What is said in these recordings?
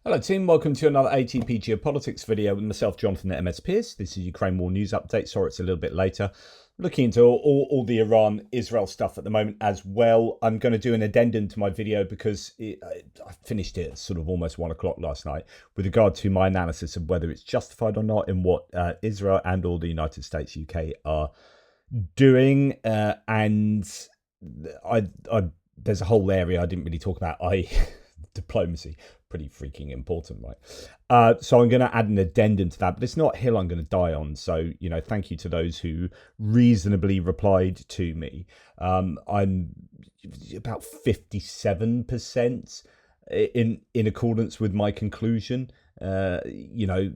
Hello team, welcome to another ATP Geopolitics video with myself, Jonathan at MS Pierce. This is Ukraine War News Update. Sorry it's a little bit later. Looking into all the Iran-Israel stuff at the moment as well. I'm going to do an addendum to my video because I finished it at sort of almost 1 o'clock last night with regard to my analysis of whether it's justified or not in what Israel and all the United States, UK are doing. And there's a whole area I didn't really talk about, diplomacy. Pretty freaking important, right? So I'm going to add an addendum to that, but it's not a hill I'm going to die on. So, you know, thank you to those who reasonably replied to me. I'm about 57% in accordance with my conclusion. You know,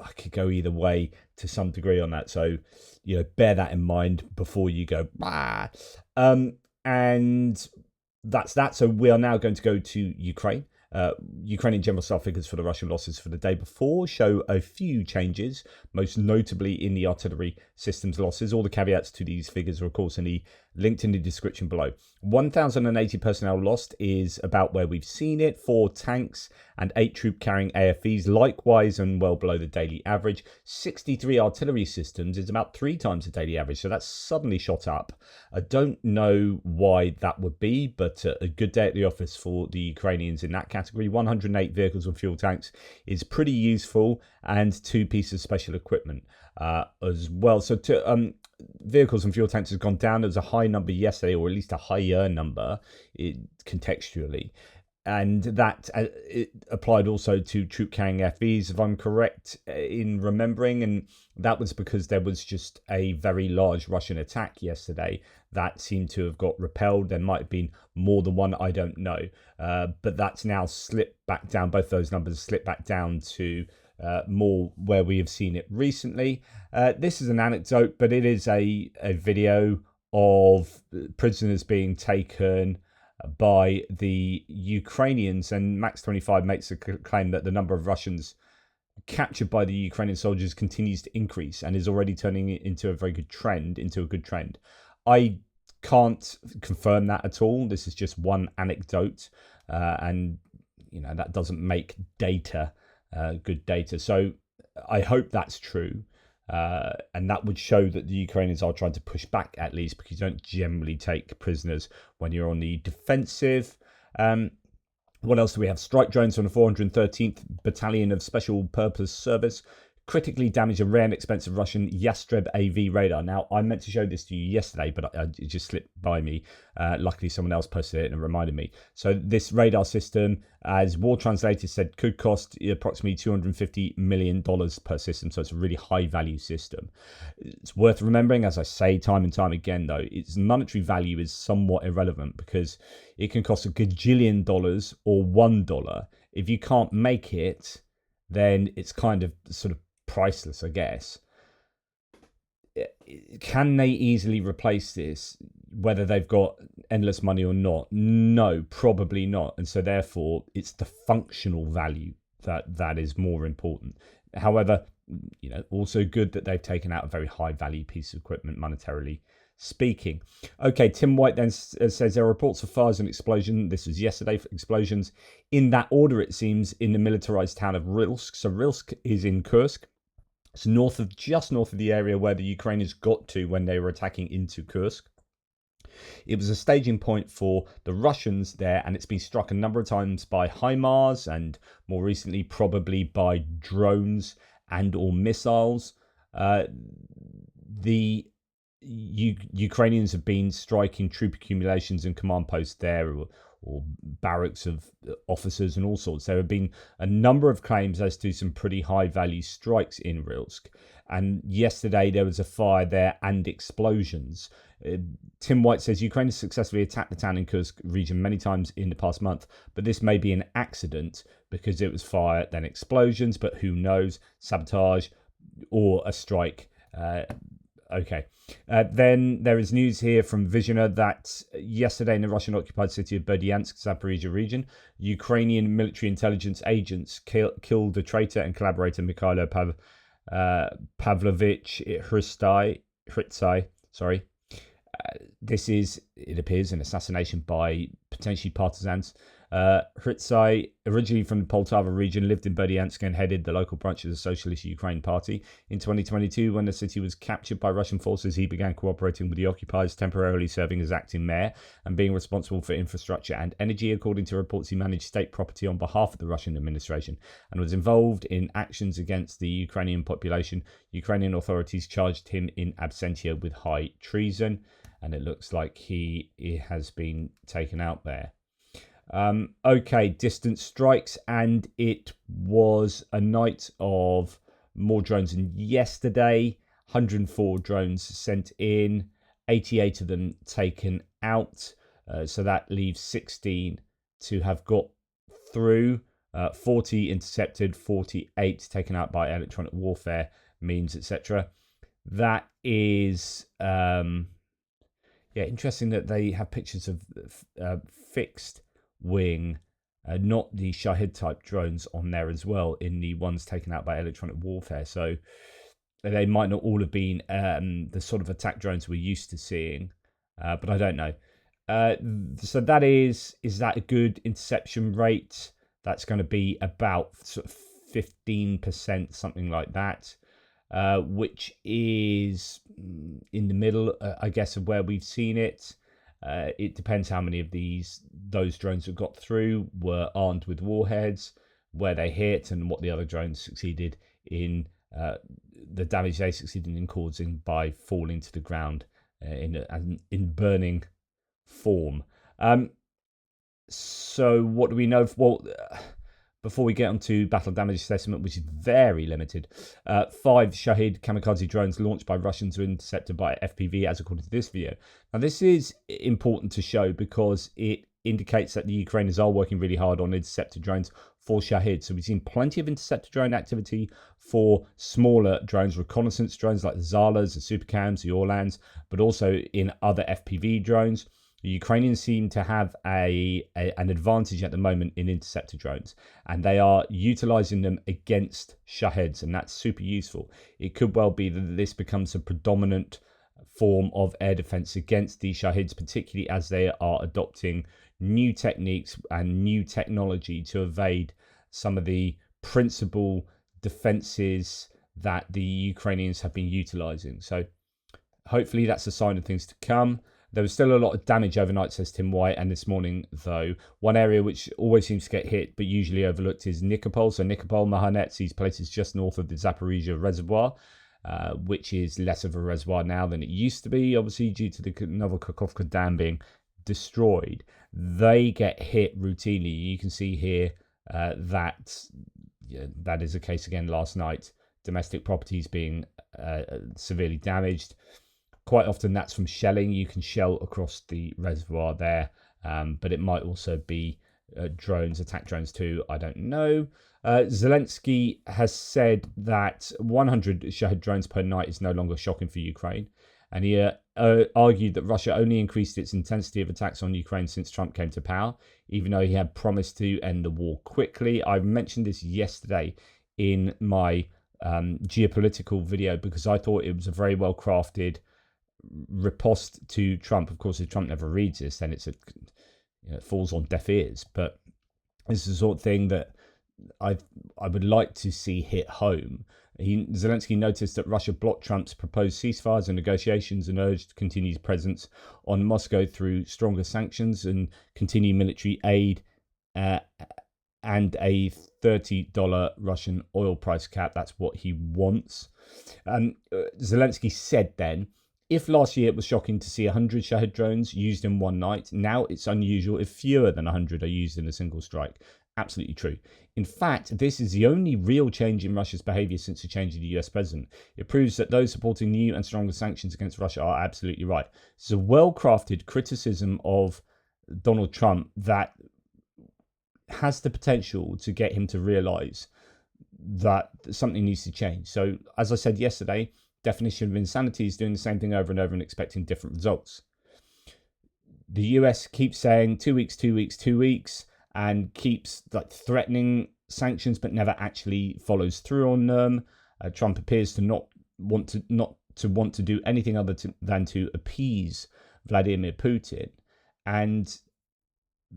I could go either way to some degree on that. So, you know, bear that in mind before you go, bah. And that's that. So we are now going to go to Ukraine. Ukrainian general staff figures for the Russian losses for the day before show a few changes, most notably in the artillery systems losses. All the caveats to these figures are, of course, linked in the description below. 1,080 personnel lost is about where we've seen it. 4 tanks and 8 troop-carrying AFVs, likewise and well below the daily average. 63 artillery systems is about 3 times the daily average, so that's suddenly shot up. I don't know why that would be, but a good day at the office for the Ukrainians in that category. 108 vehicles and fuel tanks is pretty useful, and 2 pieces of special equipment as well. So vehicles and fuel tanks has gone down. There was a high number yesterday, or at least a higher number contextually. And that it applied also to troop-carrying FVs, if I'm correct in remembering. And that was because there was just a very large Russian attack yesterday that seemed to have got repelled. There might have been more than one, I don't know. But that's now slipped back down. Both those numbers slipped back down to more where we have seen it recently. This is an anecdote, but it is a video of prisoners being taken by the Ukrainians, and Max 25 makes a claim that the number of Russians captured by the Ukrainian soldiers continues to increase and is already turning it into a good trend. I can't confirm that at all. This is just one anecdote, and you know that doesn't make data good data. So I hope that's true. And that would show that the Ukrainians are trying to push back, at least, because you don't generally take prisoners when you're on the defensive. What else do we have? Strike drones from the 413th Battalion of Special Purpose Service critically damaged a rare and expensive Russian Yastreb AV radar. Now, I meant to show this to you yesterday, but it just slipped by me. Luckily, someone else posted it and reminded me. So this radar system, as War Translators said, could cost approximately $250 million per system. So it's a really high value system. It's worth remembering, as I say time and time again, though, its monetary value is somewhat irrelevant because it can cost $1 gajillion or $1. If you can't make it, then it's kind of sort of priceless, I guess. Can they easily replace this, whether they've got endless money or not? No, probably not. And so therefore it's the functional value that is more important. However, you know, also good that they've taken out a very high value piece of equipment monetarily speaking. Okay, Tim White then says there are reports of fires and explosion. This was yesterday, for explosions in that order, it seems, in the militarized town of Rilsk. So Rilsk is in Kursk. It's just north of the area where the Ukrainians got to when they were attacking into Kursk. It was a staging point for the Russians there, and it's been struck a number of times by HIMARS and more recently probably by drones and or missiles. The Ukrainians have been striking troop accumulations and command posts there, or barracks of officers and all sorts. There have been a number of claims as to some pretty high value strikes in Rilsk. And yesterday there was a fire there and explosions. Tim White says Ukraine has successfully attacked the town in Kursk region many times in the past month, but this may be an accident because it was fire, then explosions, but who knows, sabotage or a strike. Okay. Then there is news here from Visioner that yesterday in the Russian-occupied city of Berdyansk, Zaporizhia region, Ukrainian military intelligence agents killed a traitor and collaborator Mikhailo Pavlovich Hrytsai. This is, it appears, an assassination by potentially partisans. Hritsai, originally from the Poltava region, lived in Berdyansk and headed the local branch of the Socialist Ukraine Party. In 2022, when the city was captured by Russian forces, he began cooperating with the occupiers, temporarily serving as acting mayor and being responsible for infrastructure and energy. According to reports, he managed state property on behalf of the Russian administration and was involved in actions against the Ukrainian population. Ukrainian authorities charged him in absentia with high treason, and it looks like he has been taken out there. Okay, distant strikes, and it was a night of more drones than yesterday. 104 drones sent in, 88 of them taken out, so that leaves 16 to have got through. 40 intercepted, 48 taken out by electronic warfare means, etc. That is interesting that they have pictures of fixed wing, not the Shahid type drones on there as well, in the ones taken out by electronic warfare. So they might not all have been the sort of attack drones we're used to seeing, but I don't know. So that is that a good interception rate? That's going to be about sort of 15%, something like that, which is in the middle, I guess, of where we've seen it. It depends how many of those drones that got through were armed with warheads, where they hit, and what the other drones succeeded in, the damage they succeeded in causing by falling to the ground in burning form. So what do we know? Well, before we get onto battle damage assessment, which is very limited, 5 Shahid kamikaze drones launched by Russians were intercepted by FPV, as according to this video. Now, this is important to show because it indicates that the Ukrainians are working really hard on intercepted drones for Shahid. So we've seen plenty of intercepted drone activity for smaller drones, reconnaissance drones like the Zalas, the Supercams, the Orlans, but also in other FPV drones. The Ukrainians seem to have an advantage at the moment in interceptor drones, and they are utilizing them against Shahids, and that's super useful. It could well be that this becomes a predominant form of air defense against the Shahids, particularly as they are adopting new techniques and new technology to evade some of the principal defenses that the Ukrainians have been utilizing. So hopefully that's a sign of things to come. There was still a lot of damage overnight, says Tim White, and this morning, though, one area which always seems to get hit but usually overlooked is Nikopol. So Nikopol, Mahanets, these places just north of the Zaporizhia reservoir, which is less of a reservoir now than it used to be, obviously due to the Novokakovka Dam being destroyed. They get hit routinely. You can see here that is the case again last night. Domestic properties being severely damaged. Quite often that's from shelling. You can shell across the reservoir there, but it might also be drones, attack drones too. I don't know. Zelensky has said that 100 Shahid drones per night is no longer shocking for Ukraine. And he argued that Russia only increased its intensity of attacks on Ukraine since Trump came to power, even though he had promised to end the war quickly. I mentioned this yesterday in my geopolitical video because I thought it was a very well crafted riposte to Trump. Of course, if Trump never reads this, then it falls on deaf ears. But this is the sort of thing that I would like to see hit home. Zelensky noticed that Russia blocked Trump's proposed ceasefires and negotiations and urged continued presence on Moscow through stronger sanctions and continued military aid and a $30 Russian oil price cap. That's what he wants. Zelensky said then, if last year it was shocking to see 100 Shahid drones used in one night, now it's unusual if fewer than 100 are used in a single strike. Absolutely true. In fact, this is the only real change in Russia's behavior since the change of the US president. It proves that those supporting new and stronger sanctions against Russia are absolutely right. It's a well-crafted criticism of Donald Trump that has the potential to get him to realize that something needs to change. So, as I said yesterday, definition of insanity is doing the same thing over and over and expecting different results. The US keeps saying 2 weeks, 2 weeks, 2 weeks, and keeps threatening sanctions, but never actually follows through on them. Trump appears to not want to do anything other than to appease Vladimir Putin, and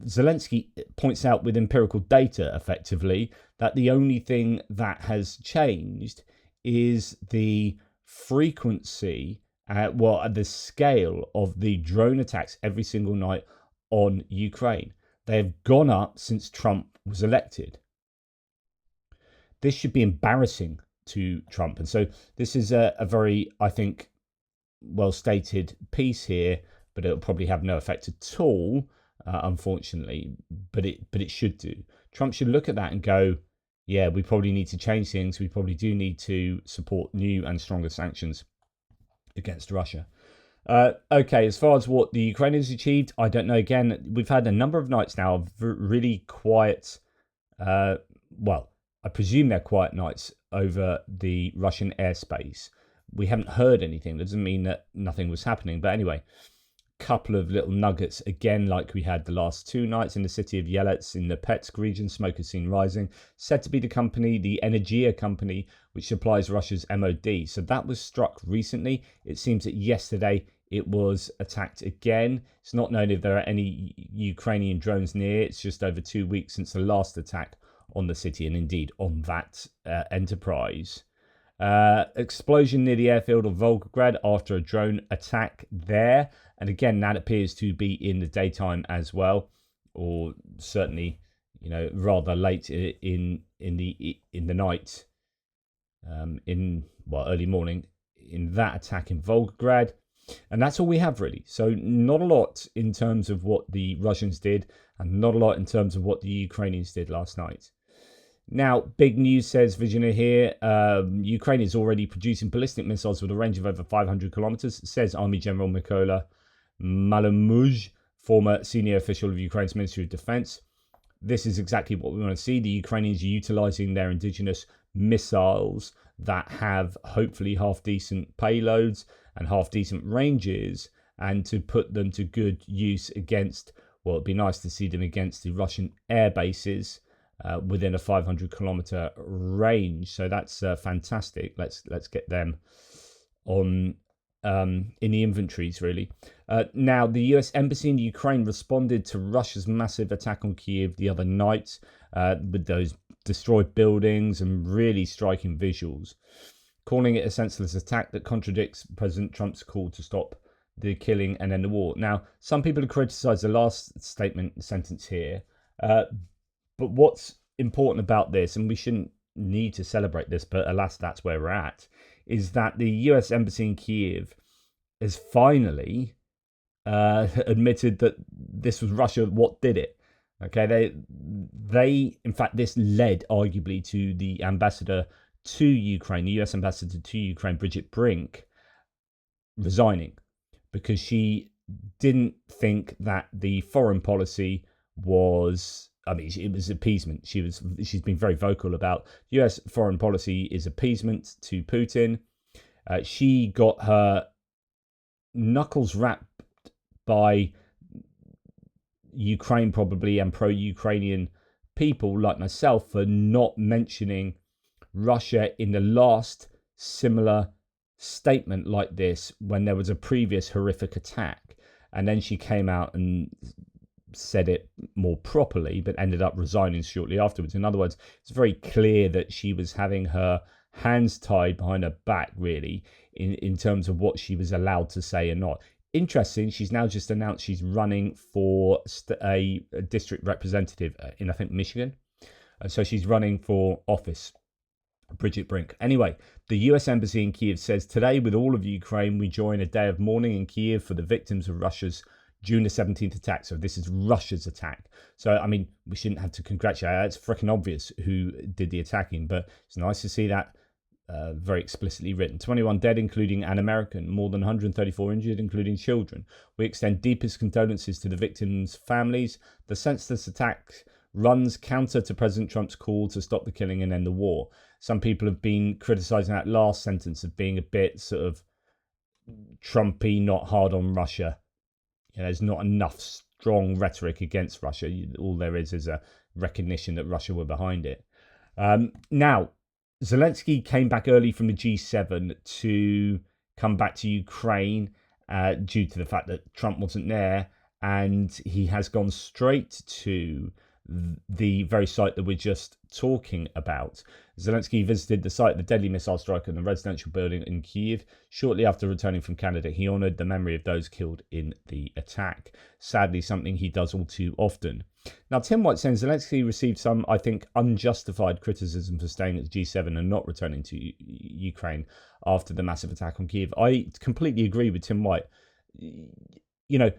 Zelensky points out with empirical data, effectively, that the only thing that has changed is the frequency, the scale of the drone attacks every single night on Ukraine. They have gone up since Trump was elected. This should be embarrassing to Trump. And so this is a very, I think, well-stated piece here, but it'll probably have no effect at all, unfortunately, but it should do. Trump should look at that and go, yeah, we probably need to change things. We probably do need to support new and stronger sanctions against Russia. Okay, as far as what the Ukrainians achieved, I don't know. Again, we've had a number of nights now of really quiet, I presume they're quiet nights over the Russian airspace. We haven't heard anything. That doesn't mean that nothing was happening. But anyway, couple of little nuggets again, like we had the last two nights in the city of Yelets in the Petsk region. Smoke is seen rising, said to be the company, the Energia company, which supplies Russia's MOD. So that was struck recently. It seems that yesterday it was attacked again. It's not known if there are any Ukrainian drones near. It's just over 2 weeks since the last attack on the city and indeed on that enterprise. Explosion near the airfield of Volgograd after a drone attack there, and again that appears to be in the daytime as well, or certainly rather late in the night, early morning in that attack in Volgograd. And that's all we have really. So not a lot in terms of what the Russians did, and not a lot in terms of what the Ukrainians did last night. Now, big news, says Visioner here. Ukraine is already producing ballistic missiles with a range of over 500 kilometers, says Army General Mykola Malamud, former senior official of Ukraine's Ministry of Defense. This is exactly what we want to see. The Ukrainians utilizing their indigenous missiles that have hopefully half-decent payloads and half-decent ranges, and to put them to good use against, it'd be nice to see them against the Russian air bases within a 500-kilometer range. So that's fantastic. Let's get them on in the inventories, really. Now, the US Embassy in Ukraine responded to Russia's massive attack on Kyiv the other night with those destroyed buildings and really striking visuals, calling it a senseless attack that contradicts President Trump's call to stop the killing and end the war. Now, some people have criticized the last sentence here, but what's important about this, and we shouldn't need to celebrate this, but alas, that's where we're at, is that the US Embassy in Kyiv has finally admitted that this was Russia what did it. Okay, they in fact, this led arguably to the ambassador to Ukraine, the US ambassador to Ukraine, Bridget Brink, resigning because she didn't think that the foreign policy was, it was appeasement. She's been very vocal about US foreign policy is appeasement to Putin. She got her knuckles wrapped by Ukraine probably, and pro-Ukrainian people like myself, for not mentioning Russia in the last similar statement like this when there was a previous horrific attack. And then she came out and said it more properly, but ended up resigning shortly afterwards. In other words, it's very clear that she was having her hands tied behind her back, really, in terms of what she was allowed to say and not. Interesting, she's now just announced she's running for a district representative in, I think, Michigan. So she's running for office, Bridget Brink. Anyway, the US Embassy in Kyiv says, today, with all of Ukraine, we join a day of mourning in Kyiv for the victims of Russia's June the 17th attack. So this is Russia's attack. So, we shouldn't have to congratulate her. It's freaking obvious who did the attacking, but it's nice to see that very explicitly written. 21 dead, including an American. More than 134 injured, including children. We extend deepest condolences to the victims' families. The senseless attack runs counter to President Trump's call to stop the killing and end the war. Some people have been criticizing that last sentence of being a bit sort of Trumpy, not hard on Russia. There's not enough strong rhetoric against Russia. All there is a recognition that Russia were behind it. Now, Zelensky came back early from the G7 to come back to Ukraine due to the fact that Trump wasn't there. and he has gone straight to the very site that we're just talking about. Zelensky visited the site of the deadly missile strike on the residential building in Kyiv. Shortly after returning from Canada, he honoured the memory of those killed in the attack. Sadly, something he does all too often. Now, Tim White says Zelensky received some, I think, unjustified criticism for staying at the G7 and not returning to Ukraine after the massive attack on Kyiv. I completely agree with Tim White. You know,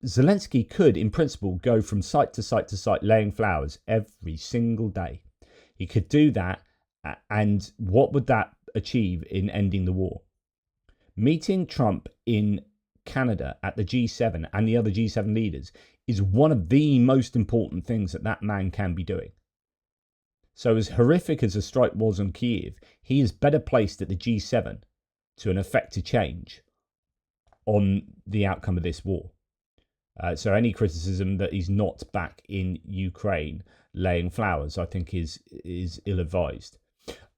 Zelensky could, in principle, go from site to site to site laying flowers every single day. He could do that, and what would that achieve in ending the war? Meeting Trump in Canada at the G7 and the other G7 leaders is one of the most important things that man can be doing. So as horrific as the strike was on Kyiv, he is better placed at the G7 to effect a change on the outcome of this war. So any criticism that he's not back in Ukraine laying flowers, I think is ill-advised.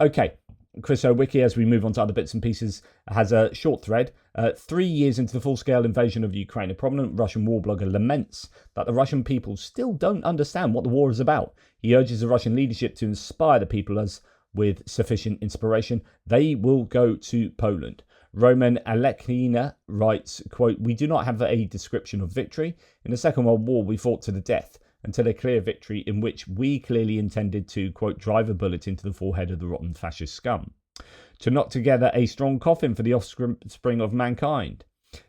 Okay, Chris Owicki, as we move on to other bits and pieces, has a short thread. 3 years into the full-scale invasion of Ukraine, a prominent Russian war blogger laments that the Russian people still don't understand what the war is about. He urges the Russian leadership to inspire the people, as with sufficient inspiration, they will go to Poland. Roman Alekina writes, quote, "We do not have a description of victory. In the Second World War, we fought to the death until a clear victory in which we clearly intended to, quote, drive a bullet into the forehead of the rotten fascist scum. To knock together a strong coffin for the offspring of mankind.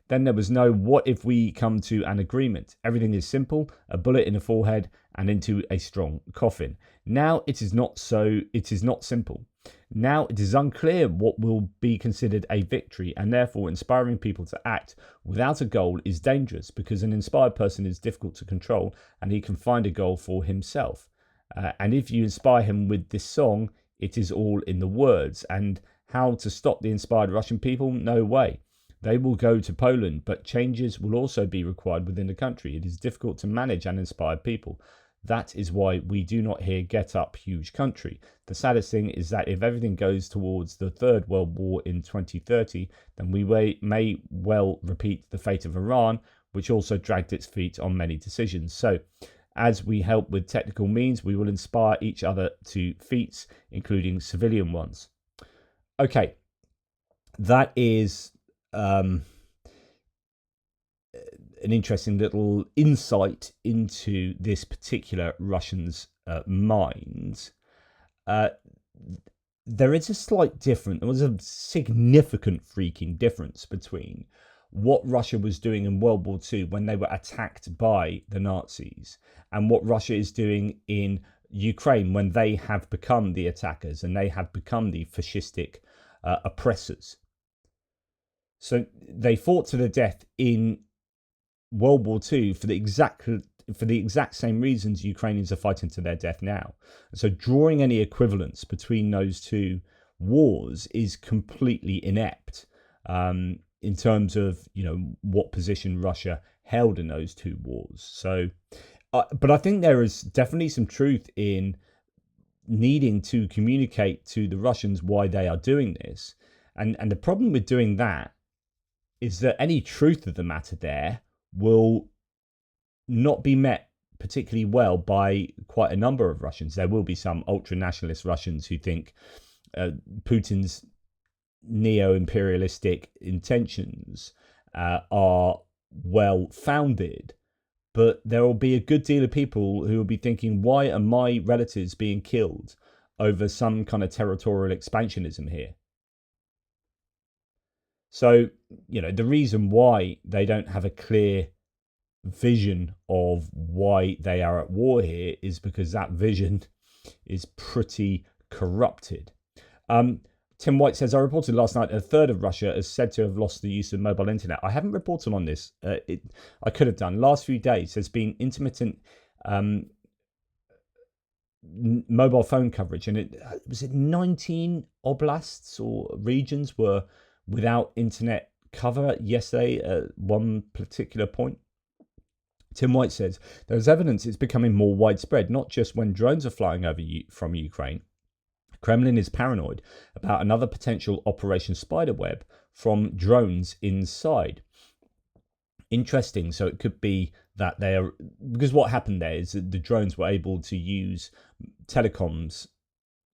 Then there was no what if we come to an agreement. Everything is simple, a bullet in the forehead and into a strong coffin. Now it is not so, it is not simple. Now it is unclear what will be considered a victory, and therefore inspiring people to act without a goal is dangerous, because an inspired person is difficult to control and he can find a goal for himself. And if you inspire him with this song, it is all in the words. And how to stop the inspired Russian people? No way. They will go to Poland, but changes will also be required within the country. It is difficult to manage uninspired people. That is why we do not hear get up, huge country. The saddest thing is that if everything goes towards the Third World War in 2030, then we may well repeat the fate of Iran, which also dragged its feet on many decisions. So, as we help with technical means, we will inspire each other to feats, including civilian ones." Okay, that is an interesting little insight into this particular Russian's mind. There is a slight difference. There was a significant freaking difference between what Russia was doing in World War II when they were attacked by the Nazis and what Russia is doing in Ukraine when they have become the attackers and they have become the fascistic oppressors. So they fought to the death in World War II for the exact same reasons Ukrainians are fighting to their death now. So drawing any equivalence between those two wars is completely inept in terms of, you know, what position Russia held in those two wars. So, but I think there is definitely some truth in needing to communicate to the Russians why they are doing this. And the problem with doing that is that any truth of the matter there will not be met particularly well by quite a number of Russians. There will be some ultra-nationalist Russians who think Putin's neo-imperialistic intentions are well-founded, but there will be a good deal of people who will be thinking, why are my relatives being killed over some kind of territorial expansionism here? So, you know, the reason why they don't have a clear vision of why they are at war here is because that vision is pretty corrupted. Tim White says, I reported last night a third of Russia is said to have lost the use of mobile internet. I haven't reported on this. I could have done. Last few days, there's been intermittent mobile phone coverage, and it was 19 oblasts or regions were without internet cover yesterday at one particular point. Tim White says, there's evidence it's becoming more widespread, not just when drones are flying over from Ukraine. Kremlin is paranoid about another potential Operation Spiderweb from drones inside. Interesting. So it could be that they are, because what happened there is that the drones were able to use telecoms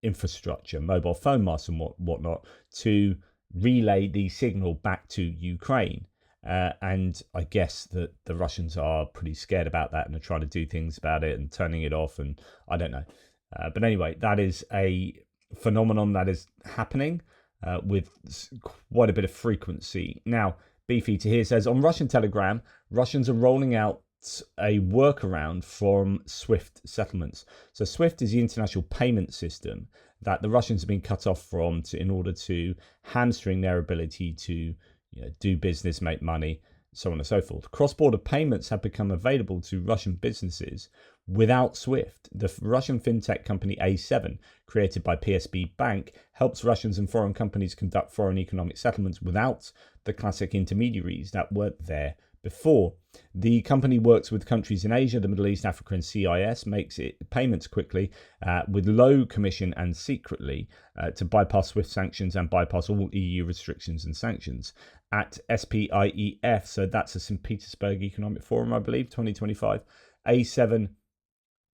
infrastructure, mobile phone masts and whatnot, to relay the signal back to Ukraine. And I guess that the Russians are pretty scared about that and are trying to do things about it and turning it off. And I don't know. But anyway, that is a phenomenon that is happening with quite a bit of frequency. Now, Beefeater here says, on Russian Telegram, Russians are rolling out a workaround from SWIFT settlements. So SWIFT is the international payment system that the Russians have been cut off from in order to hamstring their ability to do business, make money, so on and so forth. Cross-border payments have become available to Russian businesses without SWIFT. The Russian fintech company A7, created by PSB Bank, helps Russians and foreign companies conduct foreign economic settlements without the classic intermediaries that weren't there before. The company works with countries in Asia, the Middle East, Africa, and CIS, makes it payments quickly, with low commission and secretly, to bypass SWIFT sanctions and bypass all EU restrictions and sanctions. At SPIEF, so that's a St. Petersburg Economic Forum, I believe, 2025, A7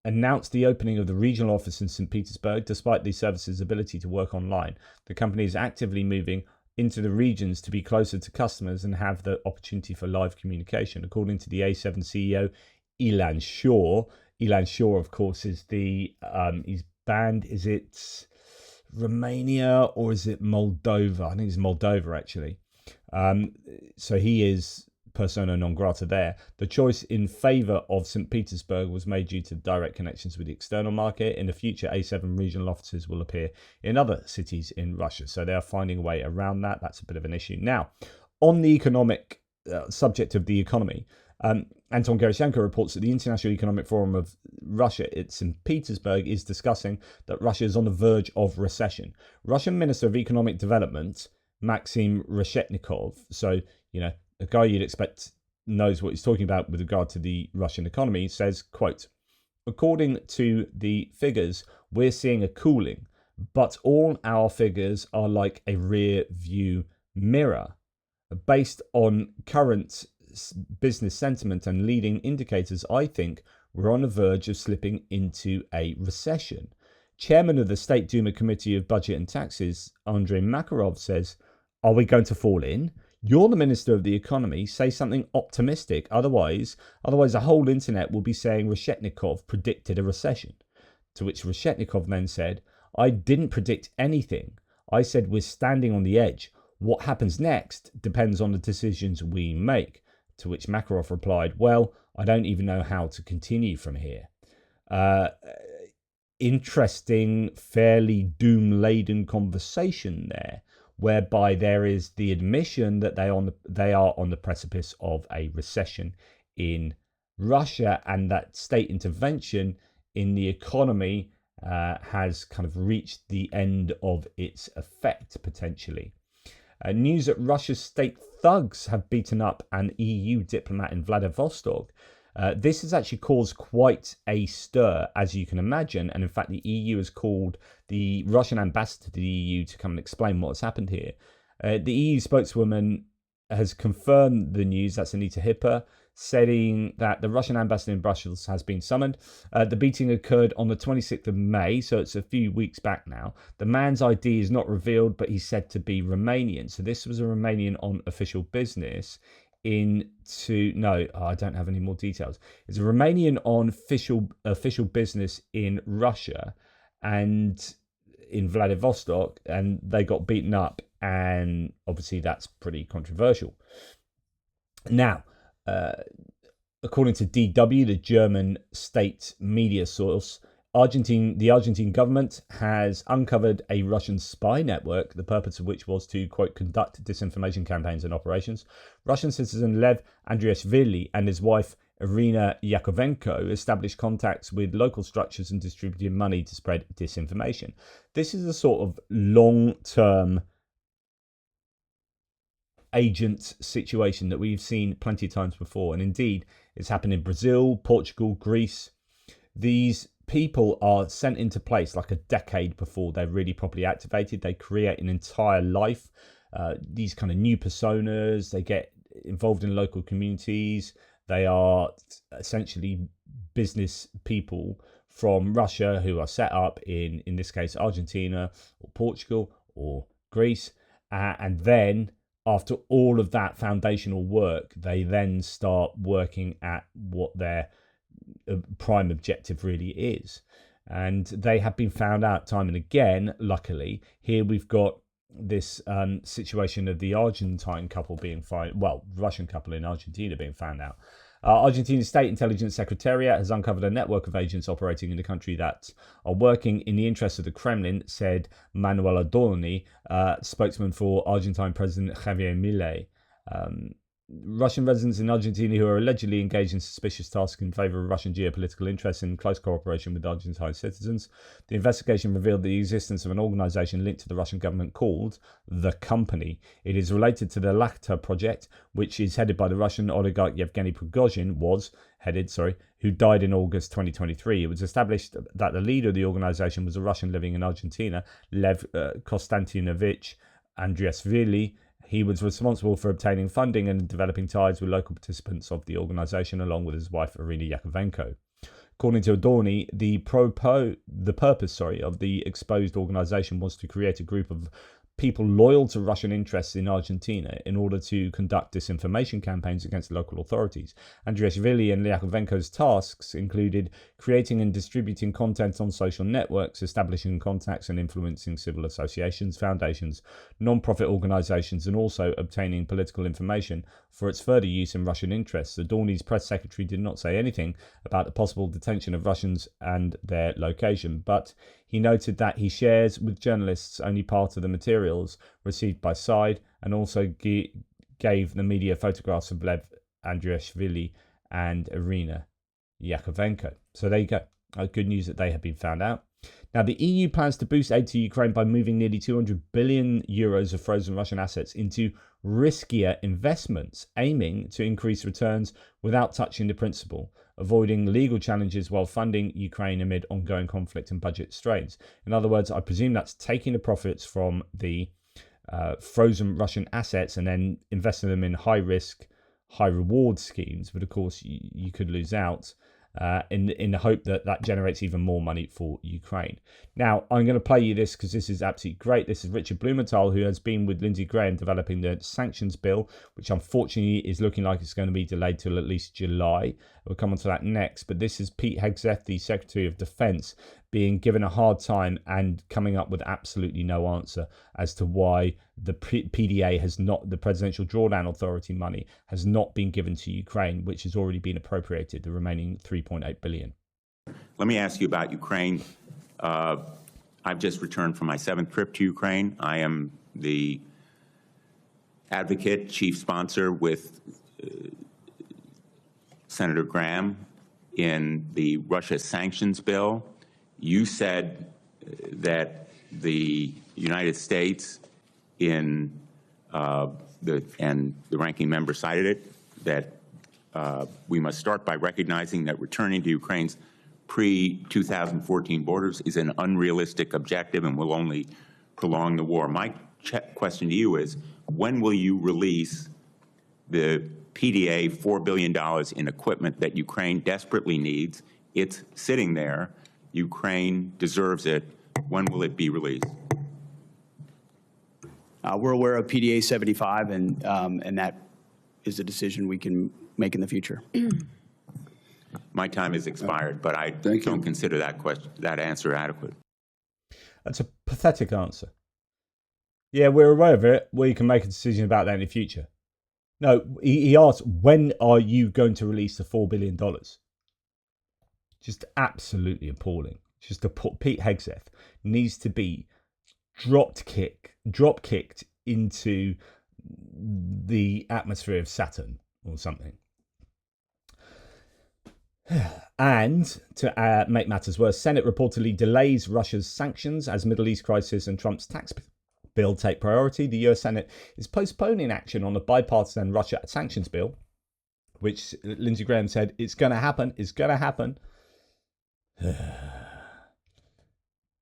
announced the opening of the regional office in St. Petersburg. Despite the service's ability to work online, the company is actively moving into the regions to be closer to customers and have the opportunity for live communication. According to the A7 CEO, Ilan Shaw. Ilan Shaw, of course, is he's banned, is it Romania or is it Moldova? I think it's Moldova, actually. So he is persona non grata there. The choice in favour of St. Petersburg was made due to direct connections with the external market. In the future, A7 regional offices will appear in other cities in Russia. So they are finding a way around that. That's a bit of an issue. Now, on the economic subject of the economy, Anton Gerashenko reports that the International Economic Forum of Russia at St. Petersburg is discussing that Russia is on the verge of recession. Russian Minister of Economic Development, Maxim Reshetnikov, so, a guy you'd expect knows what he's talking about with regard to the Russian economy, says, quote, according to the figures, we're seeing a cooling, but all our figures are like a rear view mirror. Based on current business sentiment and leading indicators, I think we're on the verge of slipping into a recession. Chairman of the State Duma Committee of Budget and Taxes, Andrei Makarov, says, are we going to fall in? You're the Minister of the Economy. Say something optimistic. Otherwise the whole internet will be saying Reshetnikov predicted a recession. To which Reshetnikov then said, I didn't predict anything. I said we're standing on the edge. What happens next depends on the decisions we make. To which Makarov replied, well, I don't even know how to continue from here. Interesting, fairly doom-laden conversation there, whereby there is the admission that they are on the precipice of a recession in Russia, and that state intervention in the economy has kind of reached the end of its effect, potentially. News that Russia's state thugs have beaten up an EU diplomat in Vladivostok. This has actually caused quite a stir, as you can imagine. And in fact, the EU has called the Russian ambassador to the EU to come and explain what has happened here. The EU spokeswoman has confirmed the news, that's Anita Hipper, saying that the Russian ambassador in Brussels has been summoned. The beating occurred on the 26th of May, so it's a few weeks back now. The man's ID is not revealed, but he's said to be Romanian. So this was a Romanian on official business I don't have any more details. It's a Romanian on official business in Russia and in Vladivostok, and they got beaten up, and obviously that's pretty controversial. Now, according to DW, the German state media source, the Argentine government has uncovered a Russian spy network, the purpose of which was to, quote, conduct disinformation campaigns and operations. Russian citizen Lev Andriashvili and his wife Irina Yakovenko established contacts with local structures and distributed money to spread disinformation. This is a sort of long-term agent situation that we've seen plenty of times before. And indeed, it's happened in Brazil, Portugal, Greece. These people are sent into place like a decade before they're really properly activated. They create an entire life, these kind of new personas. They get involved in local communities. They are essentially business people from Russia who are set up in this case, Argentina or Portugal or Greece. And then after all of that foundational work, they then start working at what their prime objective really is. And they have been found out time and again, luckily. Here we've got this situation of the Argentine couple being found, well, Russian couple in Argentina being found out. Argentina's State Intelligence Secretariat has uncovered a network of agents operating in the country that are working in the interests of the Kremlin, said Manuel Adorni, spokesman for Argentine President Javier Milei. Russian residents in Argentina who are allegedly engaged in suspicious tasks in favour of Russian geopolitical interests in close cooperation with Argentine citizens. The investigation revealed the existence of an organisation linked to the Russian government called The Company. It is related to the Lakhta project, which is headed by the Russian oligarch Yevgeny Prigozhin, who died in August 2023. It was established that the leader of the organisation was a Russian living in Argentina, Lev Konstantinovich Andriashvili. He was responsible for obtaining funding and developing ties with local participants of the organisation, along with his wife, Irina Yakovenko. According to Adorni, the purpose of the exposed organisation was to create a group of people loyal to Russian interests in Argentina in order to conduct disinformation campaigns against local authorities. Andriashvili and Yakovenko's tasks included creating and distributing content on social networks, establishing contacts and influencing civil associations, foundations, non-profit organisations, and also obtaining political information for its further use in Russian interests. Adorni's press secretary did not say anything about the possible detention of Russians and their location, but he noted that he shares with journalists only part of the materials received by Side, and also gave the media photographs of Lev Andriashvili and Irina Yakovenko. So there you go. Good news that they have been found out. Now, the EU plans to boost aid to Ukraine by moving nearly 200 billion euros of frozen Russian assets into riskier investments, aiming to increase returns without touching the principal, avoiding legal challenges while funding Ukraine amid ongoing conflict and budget strains. In other words, I presume that's taking the profits from the frozen Russian assets and then investing them in high-risk, high-reward schemes. But of course, you could lose out in the hope that that generates even more money for Ukraine. Now, I'm going to play you this because this is absolutely great. This is Richard Blumenthal, who has been with Lindsey Graham developing the sanctions bill, which unfortunately is looking like it's going to be delayed till at least July. We'll come on to that next. But this is Pete Hegseth, the Secretary of Defense, being given a hard time and coming up with absolutely no answer as to why the PDA has not, the Presidential Drawdown Authority money has not been given to Ukraine, which has already been appropriated, the remaining 3.8 billion. Let me ask you about Ukraine. I've just returned from my 7th trip to Ukraine. I am the advocate, chief sponsor with Senator Graham in the Russia sanctions bill. You said that the United States and the ranking member cited it, that we must start by recognizing that returning to Ukraine's pre-2014 borders is an unrealistic objective and will only prolong the war. My question to you is, when will you release the PDA $4 billion in equipment that Ukraine desperately needs? It's sitting there. Ukraine deserves it. When will it be released? We're aware of PDA 75, and that is a decision we can make in the future. My time has expired, but I don't consider that answer adequate. That's a pathetic answer. Yeah, we're aware of it. We can make a decision about that in the future. No, he asked, when are you going to release the $4 billion? Just absolutely appalling. Just Pete Hegseth needs to be drop kicked into the atmosphere of Saturn or something. And to make matters worse, Senate reportedly delays Russia's sanctions as Middle East crisis and Trump's tax bill take priority. The US Senate is postponing action on a bipartisan Russia sanctions bill, which Lindsey Graham said it's going to happen.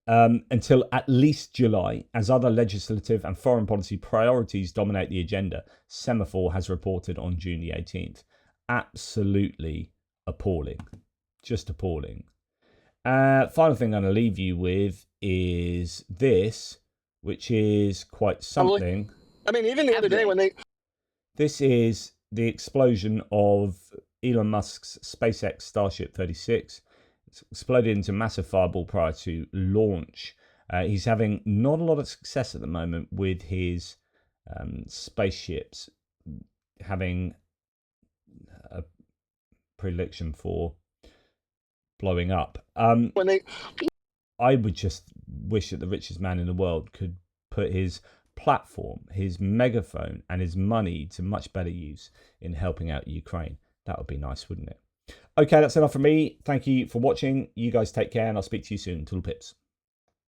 until at least July, as other legislative and foreign policy priorities dominate the agenda, Semaphore has reported on June the 18th. Absolutely appalling. Just appalling. Final thing I'm going to leave you with is this, which is quite something. I mean, even the other day when they... This is the explosion of Elon Musk's SpaceX Starship 36. It's exploded into massive fireball prior to launch. He's having not a lot of success at the moment with his spaceships having a predilection for blowing up. I would just wish that the richest man in the world could put his platform, his megaphone, and his money to much better use in helping out Ukraine. That would be nice, wouldn't it? Okay, that's enough from me. Thank you for watching. You guys take care, and I'll speak to you soon. Toodle pips.